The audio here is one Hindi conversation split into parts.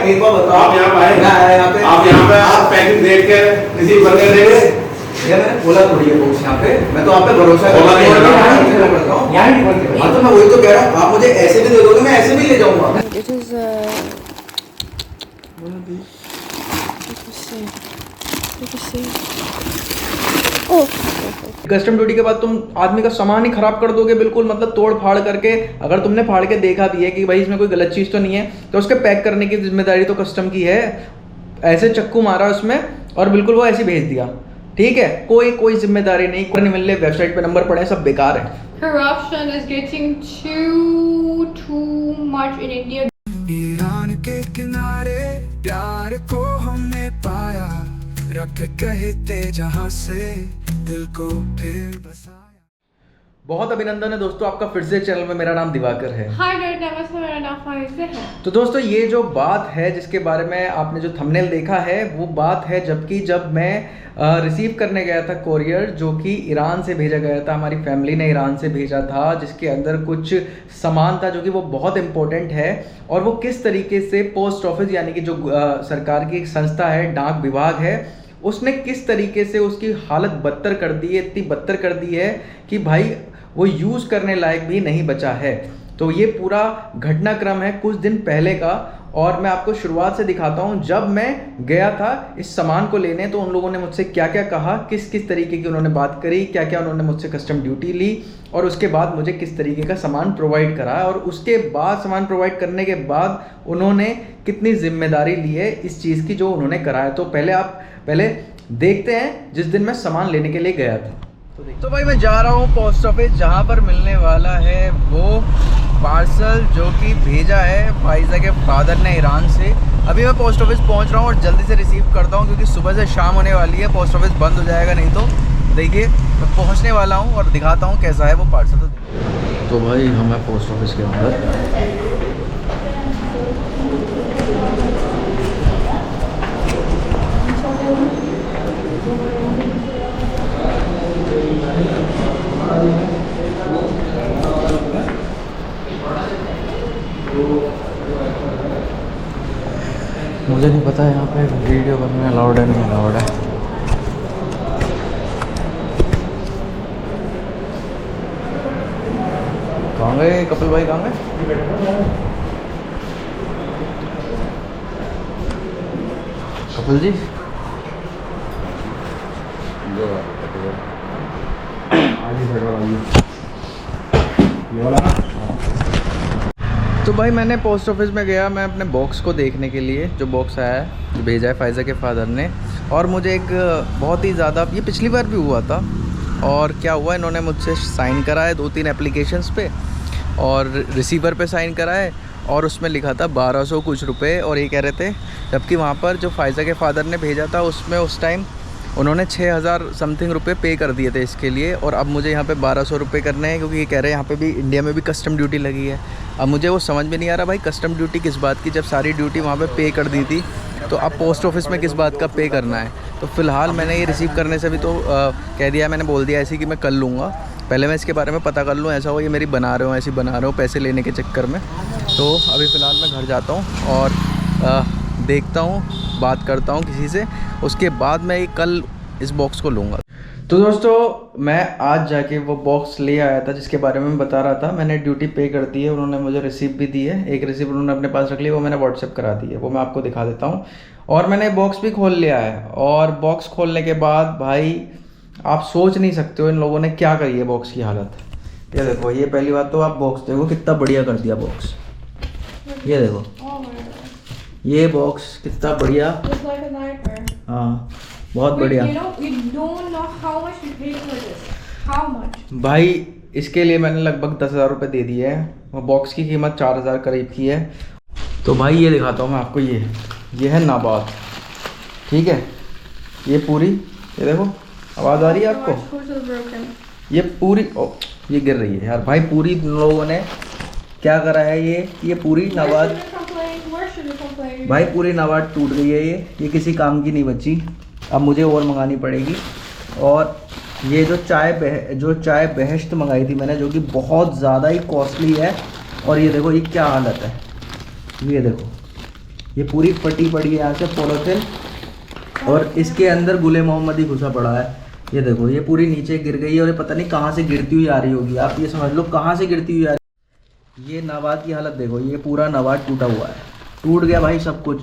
एक बार बताओ, आप यहाँ आए, क्या है यहाँ पे? आप यहाँ पे आप पैकिंग देख के रिसीव करके दे रहे। ये मैंने बोला थोड़ी है बॉक्स यहाँ पे, मैं तो आप पे भरोसा बोला नहीं है ना। करता हूँ। हाँ तो मैं वही तो कह रहा हूँ, आप मुझे ऐसे भी दे दोगे, मैं ऐसे भी ले जाऊंगा। It is let me see. Oh. Custom duty के बाद तुम आदमी का सामान ही खराब कर दोगे बिल्कुल, मतलब तोड़ फाड़ करके। अगर तुमने फाड़ के देखा भी है कि भाई इसमें कोई गलत चीज़ तो नहीं है, तो उसके पैक करने की जिम्मेदारी तो कस्टम की है। ऐसे चक्कू मारा उसमें और बिल्कुल वो ऐसे भेज दिया, ठीक है, कोई जिम्मेदारी नहीं। कोई नहीं मिलने, वेबसाइट पे नंबर पड़े, सब बेकार है। Corruption is getting too much in India. Iran के किनारे प्यार को हमने पाया, रख कहते जहां से दिल को फिर बसाया। बहुत अभिनंदन है दोस्तों आपका फिर से चैनल में। मेरा नाम दिवाकर है। Hi guys, नमस्ते, मेरा नाम फाइज़ है। तो दोस्तों ये जो बात है जिसके बारे में आपने जो थंबनेल देखा है, वो बात है जब मैं रिसीव करने गया था कोरियर, जो कि ईरान से भेजा गया था। हमारी फैमिली ने ईरान से भेजा था, जिसके अंदर कुछ सामान था जो कि वो बहुत इम्पोर्टेंट है। और वो किस तरीके से पोस्ट ऑफिस, यानी कि जो सरकार की एक संस्था है, डाक विभाग है, उसने किस तरीके से उसकी हालत बदतर कर दी है, इतनी बदतर कर दी है कि भाई वो यूज़ करने लायक भी नहीं बचा है। तो ये पूरा घटनाक्रम है कुछ दिन पहले का, और मैं आपको शुरुआत से दिखाता हूँ। जब मैं गया था इस सामान को लेने, तो उन लोगों ने मुझसे क्या क्या कहा, किस किस तरीके की उन्होंने बात करी, क्या क्या उन्होंने मुझसे कस्टम ड्यूटी ली, और उसके बाद मुझे किस तरीके का सामान प्रोवाइड करा, और उसके बाद सामान प्रोवाइड करने के बाद उन्होंने कितनी जिम्मेदारी ली है इस चीज़ की जो उन्होंने कराया। तो पहले देखते हैं जिस दिन मैं सामान लेने के लिए गया था। तो भाई मैं जा रहा हूँ पोस्ट ऑफिस, जहाँ पर मिलने वाला है वो पार्सल जो कि भेजा है फाइज़ा के फादर ने ईरान से। अभी मैं पोस्ट ऑफिस पहुँच रहा हूँ और जल्दी से रिसीव करता हूँ, क्योंकि सुबह से शाम होने वाली है, पोस्ट ऑफिस बंद हो जाएगा नहीं तो। देखिए मैं पहुँचने वाला हूँ और दिखाता हूँ कैसा है वो पार्सल। तो भाई हम हैं पोस्ट ऑफिस के अंदर। मुझे नहीं पता यहाँ पे वीडियो बनने अलाउड है नहीं अलाउड है। कहाँ गए कपिल भाई, कहाँ गए? कपिल जी तो भाई मैंने पोस्ट ऑफिस में गया, मैं अपने बॉक्स को देखने के लिए, जो बॉक्स आया है, जो भेजा है फाइज़ा के फादर ने। और मुझे एक बहुत ही ज़्यादा, ये पिछली बार भी हुआ था, और क्या हुआ, इन्होंने मुझसे साइन कराए 2-3 एप्लीकेशंस पे, और रिसीवर पे साइन कराए, और उसमें लिखा था 1200 कुछ रुपए, और ये कह रहे थे, जबकि वहाँ पर जो फाइज़ा के फादर ने भेजा था उसमें उस टाइम उन्होंने 6000 समथिंग रुपये पे कर दिए थे इसके लिए, और अब मुझे यहाँ पे 1200 रुपये करने हैं, क्योंकि ये कह रहे हैं यहाँ पे भी इंडिया में भी कस्टम ड्यूटी लगी है। अब मुझे वो समझ में नहीं आ रहा भाई, कस्टम ड्यूटी किस बात की, जब सारी ड्यूटी वहाँ पे कर दी थी, तो अब पोस्ट ऑफिस में किस बात का पे करना है। तो फ़िलहाल मैंने ये रिसीव करने से भी तो कह दिया, मैंने बोल दिया ऐसे कि मैं कर लूँगा, पहले मैं इसके बारे में पता कर लूँ, ऐसा हो ये मेरी बना रहे हो, ऐसी बना रहे हो पैसे लेने के चक्कर में। तो अभी फ़िलहाल मैं घर जाता हूँ और देखता हूँ, बात करता हूँ किसी से, उसके बाद मैं कल इस बॉक्स को लूँगा। तो दोस्तों मैं आज जाके वो बॉक्स ले आया था जिसके बारे में मैं बता रहा था। मैंने ड्यूटी पे कर दी है, उन्होंने मुझे रिसीप्ट भी दी है, एक रिसीप्ट उन्होंने अपने पास रख ली, वो मैंने व्हाट्सएप करा दी है, वो मैं आपको दिखा देता हूँ। और मैंने बॉक्स भी खोल लिया है, और बॉक्स खोलने के बाद भाई आप सोच नहीं सकते हो इन लोगों ने क्या करी है बॉक्स की हालत। ये देखो, ये पहली बात तो आप बॉक्स देखो कितना बढ़िया कर दिया बॉक्स, ये देखो ये बॉक्स कितना बढ़िया, हाँ बहुत बढ़िया। भाई इसके लिए मैंने लगभग 10,000 रुपये दे दिए हैं, वो बॉक्स की कीमत 4,000 करीब की है। तो भाई ये दिखाता हूँ मैं आपको, ये है नाबाद, ठीक है, ये पूरी, ये देखो आवाज़ आ रही है आपको, ये पूरी ये गिर रही है यार भाई, पूरी लोगों ने क्या करा है, ये पूरी नाबाद भाई, पूरी नाबाद टूट गई है, ये किसी काम की नहीं बची, अब मुझे और मंगानी पड़ेगी। और ये जो चाय बहश्त मंगाई थी मैंने, जो कि बहुत ज़्यादा ही कॉस्टली है, और ये देखो ये क्या हालत है, ये देखो ये पूरी फटी पड़ी है यहाँ से पॉलीथिन, और इसके अंदर गुले मोहम्मदी घुसा पड़ा है। ये देखो ये पूरी नीचे गिर गई है, और ये पता नहीं कहाँ से गिरती हुई आ रही होगी। आप ये समझ लो कहाँ से गिरती हुई आ रही है। ये नाबाद की हालत देखो, ये पूरा नाबाद टूटा हुआ है, टूट गया भाई सब कुछ।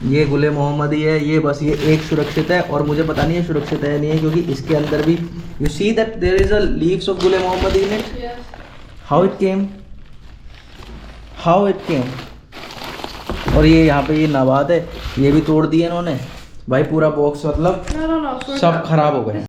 ये गुले मोहम्मदी है, ये बस ये एक सुरक्षित है, और मुझे पता नहीं है सुरक्षित है नहीं है, क्योंकि इसके अंदर भी you see that there is a leaves of गुले मोहम्मदी in it. How it came, how it came. और ये यहाँ पे ये नाबाद है, ये भी तोड़ दिए इन्होंने भाई। पूरा बॉक्स मतलब No, सब खराब हो गए।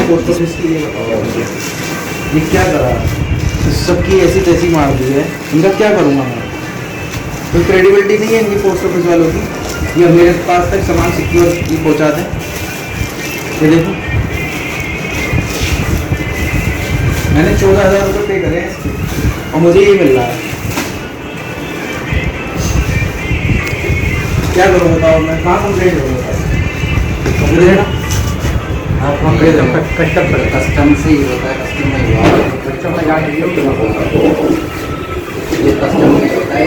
पोस्ट ऑफिस की ये क्या करा, सबकी ऐसी तैसी मार दी है, इनका क्या करूँगा मैं। कोई क्रेडिबिलिटी नहीं है इनकी पोस्ट ऑफिस वालों की, ये मेरे पास तक सामान सिक्योर पहुँचा दें। ये देखो मैंने 14,000 रुपये पे करे और मुझे ये मिल रहा है। क्या करूँ बताओ, मैं कहाँ कंप्लेंट करूँगा। कस्टम से ही होता है, कस्टम में हुआ कस्टम में जाके ये कस्टम में होता है।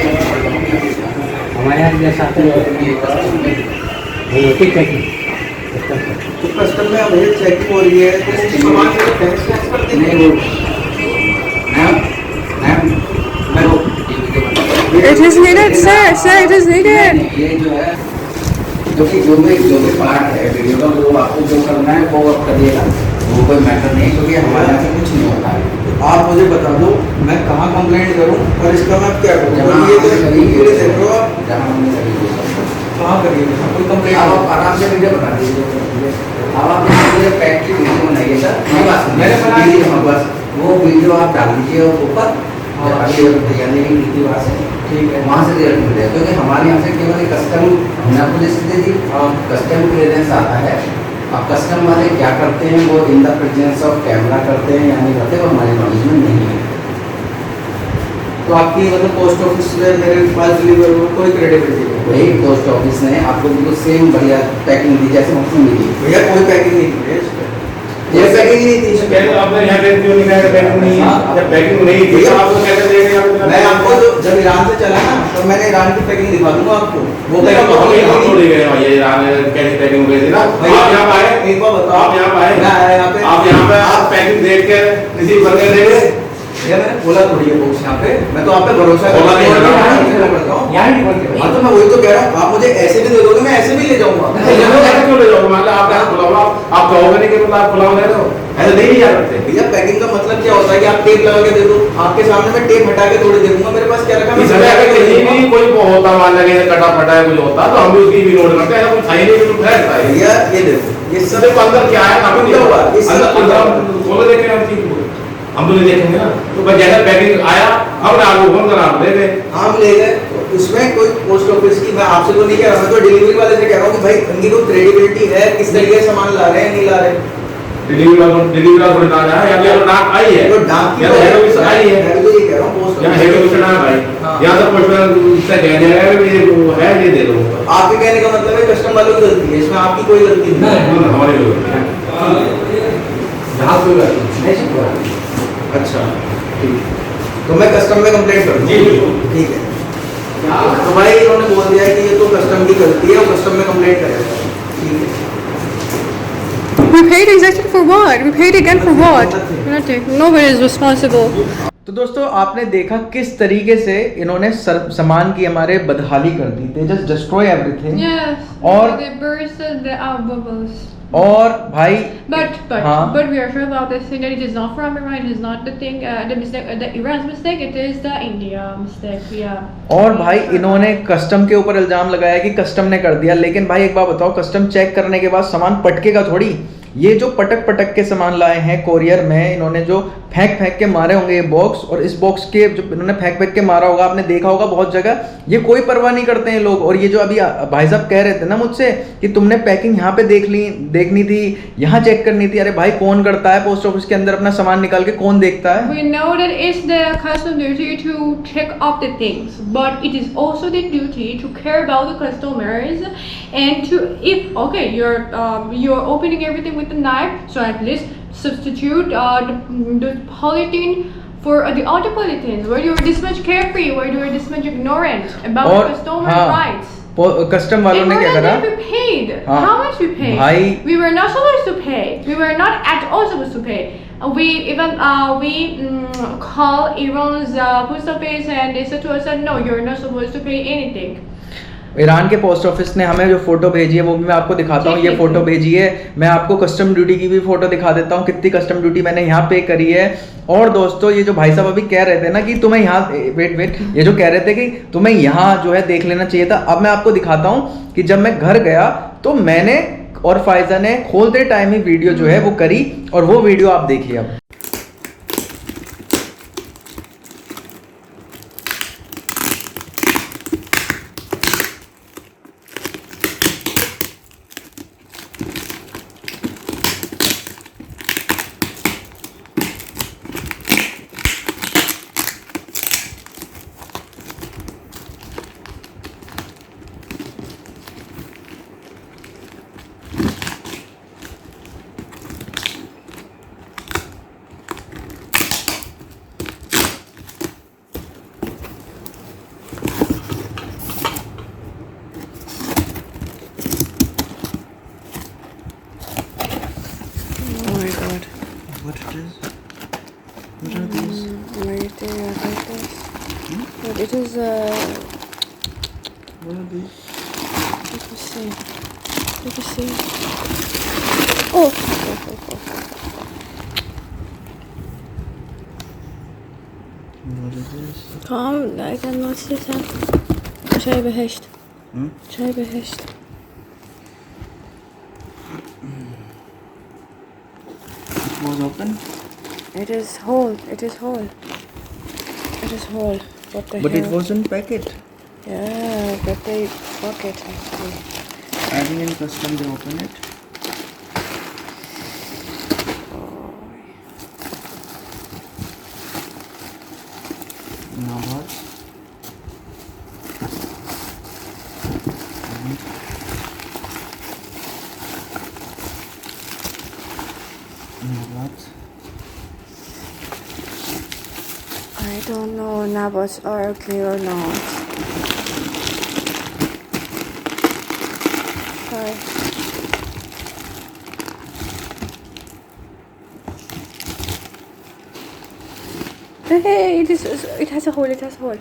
हमारे यहाँ जैसा ये कस्टम में ठीक है तो कस्टम में अब ये चेकिंग हो रही है तो सामान के टैक्स करते नहीं वो ma'am It is needed, sir. Sir, it is needed. ये जो है जो भी पार्ट है वीडियो का, वो आपको जो करना है वो आप करिएगा, वो कोई मैटर नहीं, क्योंकि हमारे यहाँ से कुछ नहीं होता है। आप मुझे बता दो मैं कहाँ कंप्लेंट करूँ और इसका मैं क्या करूँ। जहाँ ये तो हमने वीडियो देख रहे हो आप, जहाँ हमने करी कहाँ करिएगा कोई कंप्लेंट। आप आराम से वीडियो बना दीजिए। अब आप मुझे पैक की वीडियो बनाइए सर, मैंने बना दी। हाँ बस वो वीडियो आप डाल दीजिए ऊपर, तैयारी की थी वहाँ से, ठीक है, वहाँ से रिजल्ट मिल जाए। क्योंकि हमारे यहाँ से केवल कस्टम, हमने आपको जैसे दे दी, कस्टम क्लियरेंस आता है। अब कस्टम वाले क्या करते हैं, वो in the presence of camera करते हैं या नहीं करते, वो हमारे नॉलेज में नहीं है। तो आपकी मतलब पोस्ट ऑफिस में मेरे पास डिलीवर हो कोई क्रेडिबिलिटी नहीं। वही पोस्ट ऑफिस ने आपको बिल्कुल सेम बढ़िया पैकिंग दी जैसे हमको मिली। भैया कोई पैकिंग नहीं थी इस पे, ये पैकिंग नहीं थी पहले आपने यहाँ पे क्यों नहीं कहा पैकिंग नहीं है? जब पैकिंग नहीं थी तो आपको कैसे देंगे? मैं आपको जब ईरान से चला ना तो मैंने ईरान की पैकिंग दिखा दूंगा आपको। वो पैकिंग हम ले गए भैया, ईरान में कैसी पैकिंग हुई थी ना। आप यहाँ पे आए, एक बार बताओ, आप यहाँ पे आए, मैं आया यहाँ पे, आप यहाँ पे आप पैकिंग देख के रिसीव करने देंगे। भैया मैंने बोला थोड़ी है बॉक्स यहाँ पे, मैं तो आप पे भरोसा बोला नहीं है ना। हाँ तो मैं वही तो कह रहा हूँ, आप मुझे ऐसे भी दे दोगे मैं ऐसे भी ले जाऊंगा। क्यों ले जाओगे? मान लो आप यहाँ खुलाओ, आप कहोगे नहीं कि मतलब आप खुलाओ ले दो, ऐसे नहीं लिया करते। भैया पैकिंग का मतलब क्या होता है कि आप टेप लगा के दे दो, आपके सामने मैं टेप हटा के थोड़ी दे दूंगा, मेरे पास क्या रखा है इसमें अगर कहीं भी कोई होता मान लगे कटा फटा है कुछ होता तो हम भी उसकी भी नोट करते हैं। कुछ खाई नहीं कुछ है भैया ये देखो ये सब देखो अंदर क्या है, अभी क्या हुआ अंदर खोलो देखें हम चीज हम तो नहीं देखेंगे ना। तो बस जैसा पैकिंग आया हमने आपको फोन करा, हम ले गए, हम ले गए। उसमें कोई पोस्ट ऑफिस की, मैं आपसे तो नहीं कह रहा, मैं तो डिलीवरी वाले से कह रहा हूँ कि भाई उनकी कोई क्रेडिबिलिटी है, किस तरीके से सामान ला रहे हैं नहीं ला रहे। डिलीवरी वाला थोड़ी ना आया, या तो डाक आई है, तो डाक की या तो हेड ऑफिस आई है, मैं तो ये कह रहा हूँ पोस्ट या हेड ऑफिस डाक आई, या तो पोस्ट से कह दिया है कि ये है ये दे दो। आपके कहने का मतलब है कस्टम वालों की गलती है, इसमें आपकी कोई गलती नहीं है। हमारी गलती है, यहाँ कोई बात नहीं। अच्छा ठीक, तो मैं कस्टम में कंप्लेंट कर दूँ। जी बिल्कुल ठीक है, तो भाई इन्होंने बोल दिया कि ये तो कस्टम की गलती है और कस्टम में कंप्लेंट करेगा। ठीक है, We paid exactly for what? We paid again for what? Nothing. Nobody is responsible. तो दोस्तों आपने देखा किस तरीके से इन्होंने सामान की हमारे बदहाली कर दी, they just destroy everything. Yes. और they bursted the bubbles. और भाई But we are sure about this thing that it is not from Iran. It is not the thing, the mistake, the Iran's mistake. It is the India mistake. Yeah. और भाई इन्होंने कस्टम के ऊपर इल्जाम लगाया कि कस्टम ने कर दिया, लेकिन भाई एक बात बताओ, कस्टम चेक करने के बाद सामान पटकेगा थोड़ी। ये जो पटक के सामान लाए हैं कोरियर में, इन्होंने जो फेंक के मारे होंगे ये बॉक्स, और इस बॉक्स के जो इन्होंने फेंक के मारा होगा, आपने देखा होगा बहुत जगह, ये कोई परवाह नहीं करते हैं लोग। और ये जो अभी भाई साहब कह रहे थे ना मुझसे कि तुमने पैकिंग यहाँ पे देखनी थी, यहाँ चेक करनी थी, अरे भाई कौन करता है पोस्ट ऑफिस के अंदर अपना सामान निकाल के, कौन देखता है? We know that it's the custom duty to check up the things, but it is also the duty to care about the customers and to, if okay, you're opening everything with a knife, so at least substitute the polythene for the other polythenes. Where you're this much carefree, where you're this much ignorant about the customer rights. Custom वालों ने क्या करा? We paid. How much we paid? भाई we were not supposed to pay. We were not at all supposed to pay. We even call Iran's post office and they said to us that no, you're not supposed to pay anything. Iran के पोस्ट ऑफिस ने हमें जो फोटो भेजी है वो भी मैं आपको दिखाता हूँ। ये फोटो भेजी है, मैं आपको कस्टम ड्यूटी की भी फोटो दिखा देता हूँ, कितनी कस्टम ड्यूटी मैंने यहाँ पे करी है। और दोस्तों ये जो भाई साहब अभी कह रहे थे ना कि तुम्हें यहाँ वेट ये जो कह रहे थे कि तुम्हें यहाँ जो है देख लेना चाहिए था, अब मैं आपको दिखाता हूँ कि जब मैं घर गया तो मैंने और फायजा ने खोलते टाइम ही वीडियो जो है वो करी, और वो वीडियो आप देखिए अब। What it is? What are these? Right there, like this. But it is What are these? let me see. Let me see. Oh. What is this? Calm, I cannot see that. Çay beheşt. Çay beheşt. It was open? It is whole. It is whole. It is whole. What the But hell? it wasn't packet. Yeah, but they fuck it actually. I think in custom they open it. Now what? Now what? I don't know Nabos are okay or not. Sorry. Hey, it has a hole. It has a hole.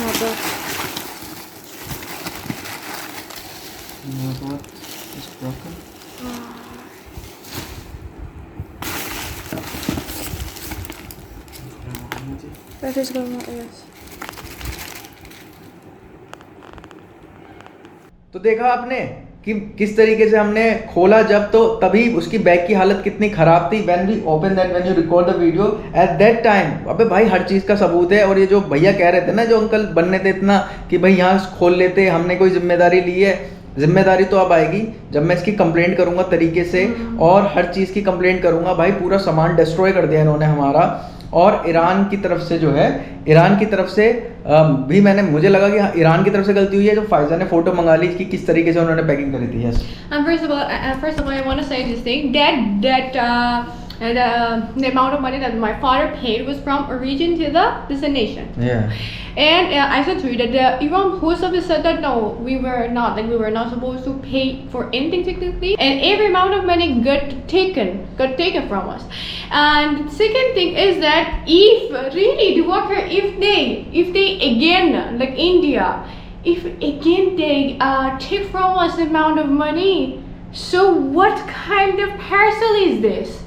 Nabos. Now what? It's broken. That is going on, yes. तो देखा आपने कि किस तरीके से हमने खोला जब, तो तभी उसकी बैग की हालत कितनी खराब थी। When we open that, when you record the video at that time, अबे भाई हर चीज़ का सबूत है। और ये जो भैया कह रहे थे ना, जो अंकल बनने थे इतना कि भाई यहाँ खोल लेते, हमने कोई जिम्मेदारी ली है, जिम्मेदारी तो अब आएगी जब मैं इसकी कंप्लेंट करूंगा तरीके से, और हर चीज़ की कंप्लेंट करूंगा। भाई पूरा सामान डिस्ट्रॉय कर दिया इन्होंने हमारा। और ईरान की तरफ से जो है, ईरान की तरफ से भी मुझे लगा कि हाँ, ईरान की तरफ से गलती हुई है। जो फायजा ने फोटो मंगा ली कि किस तरीके से उन्होंने पैकिंग करी थी। Yes, And first of all, I want to say this thing that And the amount of money that my father paid was from origin to the destination. Yeah. And I said to you that the Iran post office said that no, we were not supposed to pay for anything technically, and every amount of money got taken from us. And second thing is that if really the worker, if they again, like India, if again they take from us the amount of money, so what kind of parcel is this?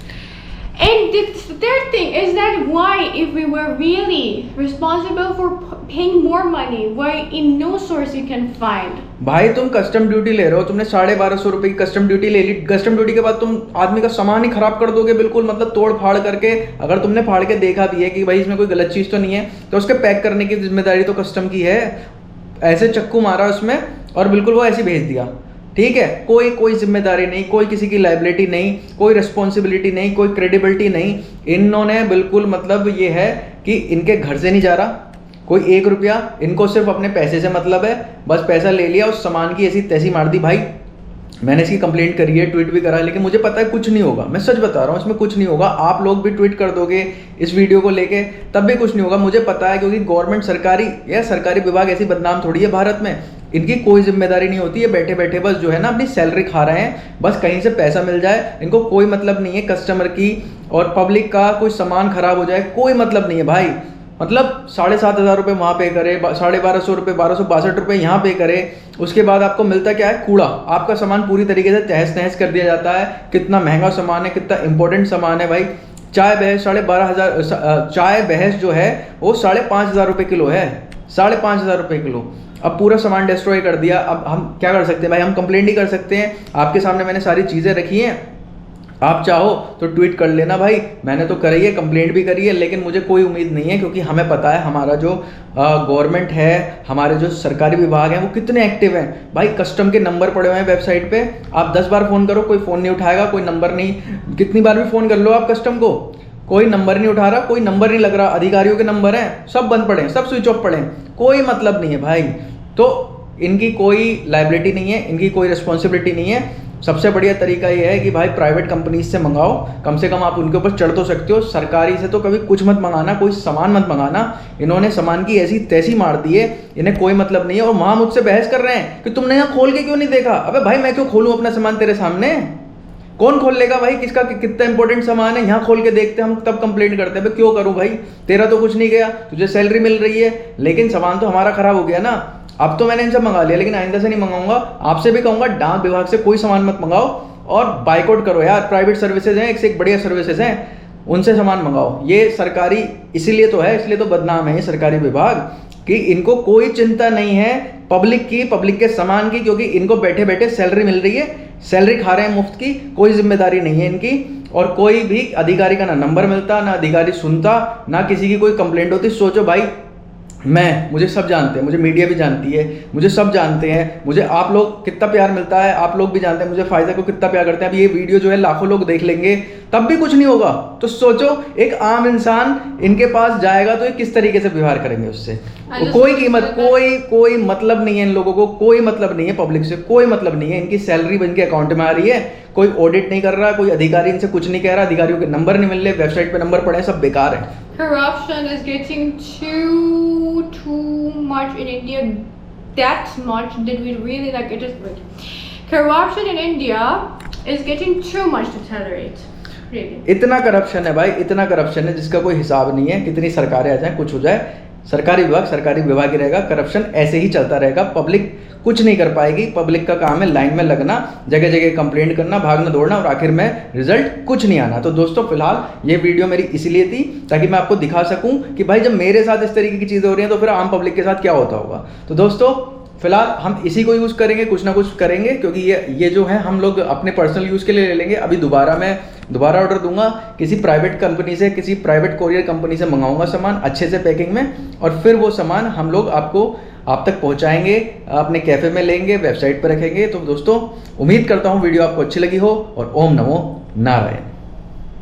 And the third thing is that why, if we were really responsible for paying more money, why in no source you can find? भाई तुम कस्टम ड्यूटी ले रहे हो, तुमने 1250 रुपए की कस्टम ड्यूटी ले ली। कस्टम ड्यूटी के बाद तुम आदमी का सामान ही खराब कर दोगे बिल्कुल, मतलब तोड़ फाड़ करके। अगर तुमने फाड़ के देखा भी है कि भाई इसमें कोई गलत चीज़ तो नहीं है, तो उसके पैक करने की जिम्मेदारी तो कस्टम की है। ऐसे चक्कू मारा उसमें और बिल्कुल वो ऐसे भेज दिया, ठीक है। कोई जिम्मेदारी नहीं, कोई किसी की लाइबिलिटी नहीं, कोई रिस्पॉन्सिबिलिटी नहीं, कोई क्रेडिबिलिटी नहीं। इन्होंने बिल्कुल मतलब ये है कि इनके घर से नहीं जा रहा कोई 1 रुपया, इनको सिर्फ अपने पैसे से मतलब है, बस पैसा ले लिया, उस सामान की ऐसी तैसी मार दी। भाई मैंने इसकी कंप्लेंट करी है, ट्वीट भी करा है, लेकिन मुझे पता है कुछ नहीं होगा। मैं सच बता रहा हूँ, इसमें कुछ नहीं होगा। आप लोग भी ट्वीट कर दोगे इस वीडियो को लेके, तब भी कुछ नहीं होगा, मुझे पता है। क्योंकि गवर्नमेंट सरकारी विभाग ऐसी बदनाम थोड़ी है भारत में, इनकी कोई जिम्मेदारी नहीं होती है। बैठे बैठे बस जो है ना अपनी सैलरी खा रहे हैं, बस कहीं से पैसा मिल जाए, इनको कोई मतलब नहीं है कस्टमर की और पब्लिक का कोई सामान खराब हो जाए, कोई मतलब नहीं है भाई। मतलब 7,500 रुपये वहाँ पे करे, 1,250 रुपये, 1,262 रुपये यहाँ पे करे, उसके बाद आपको मिलता क्या है? कूड़ा। आपका सामान पूरी तरीके से तहस नहस कर दिया जाता है। कितना महंगा सामान है, कितना इंपॉर्टेंट सामान है भाई। चाय बहस 12,500, चाय बहस जो है वो 5,500 रुपये किलो है, 5,500 रुपये किलो। अब पूरा सामान डिस्ट्रॉय कर दिया। अब हम क्या कर सकते हैं भाई? हम कंप्लेंट ही कर सकते हैं। आपके सामने मैंने सारी चीज़ें रखी हैं, आप चाहो तो ट्वीट कर लेना भाई। मैंने तो करी है, कंप्लेंट भी करी है, लेकिन मुझे कोई उम्मीद नहीं है, क्योंकि हमें पता है हमारा जो गवर्नमेंट है, हमारे जो सरकारी विभाग हैं वो कितने एक्टिव हैं भाई। कस्टम के नंबर पड़े हुए हैं वेबसाइट पे, आप 10 बार फ़ोन करो कोई फ़ोन नहीं उठाएगा, कोई नंबर नहीं। कितनी बार भी फ़ोन कर लो आप कस्टम को, कोई नंबर नहीं उठा रहा, कोई नंबर नहीं लग रहा। अधिकारियों के नंबर हैं सब बंद पड़े हैं, सब स्विच ऑफ पड़े हैं, कोई मतलब नहीं है भाई। तो इनकी कोई लाइबिलिटी नहीं है, इनकी कोई रिस्पॉन्सिबिलिटी नहीं है। सबसे बढ़िया तरीका ये है कि भाई प्राइवेट कंपनीज से मंगाओ, कम से कम आप उनके ऊपर चढ़ तो सकते हो। सरकारी से तो कभी कुछ मत मंगाना, कोई सामान मत मंगाना। इन्होंने सामान की ऐसी तैसी मार दी है, इन्हें कोई मतलब नहीं है। और वहाँ मुझसे बहस कर रहे हैं कि तुमने यहाँ खोल के क्यों नहीं देखा। अबे भाई मैं क्यों खोलूँ अपना सामान तेरे सामने? कौन खोल लेगा भाई? किसका कितना इंपॉर्टेंट सामान है, यहाँ खोल के देखते हम तब कंप्लेंट करते हैं। क्यों करूँ भाई? तेरा तो कुछ नहीं गया, तुझे सैलरी मिल रही है, लेकिन सामान तो हमारा खराब हो गया ना। अब तो मैंने इनसे मंगा लिया, लेकिन आइंदा से नहीं मंगाऊंगा। आपसे भी कहूँगा डाक विभाग से कोई सामान मत मंगाओ और बाइकआउट करो यार। प्राइवेट सर्विसेज हैं, एक से एक बढ़िया सर्विसेज हैं, उनसे सामान मंगाओ। ये सरकारी इसीलिए तो है, इसलिए तो बदनाम है ये सरकारी विभाग कि इनको कोई चिंता नहीं है पब्लिक की, पब्लिक के सामान की, क्योंकि इनको बैठे बैठे सैलरी मिल रही है, सैलरी खा रहे हैं मुफ्त की। कोई जिम्मेदारी नहीं है इनकी, और कोई भी अधिकारी का ना नंबर मिलता, ना अधिकारी सुनता, ना किसी की कोई कंप्लेंट होती। सोचो भाई, मुझे सब जानते हैं, मुझे मीडिया भी जानती है, मुझे सब जानते हैं, मुझे आप लोग कितना प्यार मिलता है, आप लोग भी जानते हैं मुझे फायदा को कितना प्यार करते हैं। अब ये वीडियो जो है लाखों लोग देख लेंगे, तब भी कुछ नहीं होगा। तो सोचो एक आम इंसान इनके पास जाएगा तो ये किस तरीके से व्यवहार करेंगे उससे। कोई कीमत, कोई मतलब नहीं है इन लोगों को, कोई मतलब नहीं है पब्लिक से, कोई मतलब नहीं है। इनकी सैलरी इनके अकाउंट में आ रही है, कोई ऑडिट नहीं कर रहा, कोई अधिकारी इनसे कुछ नहीं कह रहा, अधिकारियों के नंबर नहीं मिल रहे, वेबसाइट पे नंबर पड़े हैं, सब बेकार है। Corruption is getting too much in India, that much that we really like it is good. Corruption in India is getting too much to tolerate. Really. इतना करप्शन है भाई, इतना करप्शन है जिसका कोई हिसाब नहीं है। कितनी सरकारें आ जाए, कुछ हो जाए, सरकारी विभाग ही रहेगा। करप्शन ऐसे ही चलता रहेगा, पब्लिक कुछ नहीं कर पाएगी। पब्लिक का काम है लाइन में लगना, जगह जगह कंप्लेंट करना, भागना दौड़ना, और आखिर में रिजल्ट कुछ नहीं आना। तो दोस्तों फिलहाल ये वीडियो मेरी इसलिए थी ताकि मैं आपको दिखा सकूं कि भाई जब मेरे साथ इस तरीके की चीज़ें हो रही हैं तो फिर आम पब्लिक के साथ क्या होता होगा। तो दोस्तों फिलहाल हम इसी को यूज़ करेंगे, कुछ ना कुछ करेंगे, क्योंकि ये जो है हम लोग अपने पर्सनल यूज़ के लिए ले लेंगे। अभी दोबारा ऑर्डर दूंगा किसी प्राइवेट कंपनी से, किसी प्राइवेट कोरियर कंपनी से मंगाऊंगा सामान अच्छे से पैकिंग में, और फिर वो सामान हम लोग आप तक पहुंचाएंगे, अपने कैफ़े में लेंगे, वेबसाइट पर रखेंगे। तो दोस्तों उम्मीद करता हूँ वीडियो आपको अच्छी लगी हो, और ओम नमो नारायण।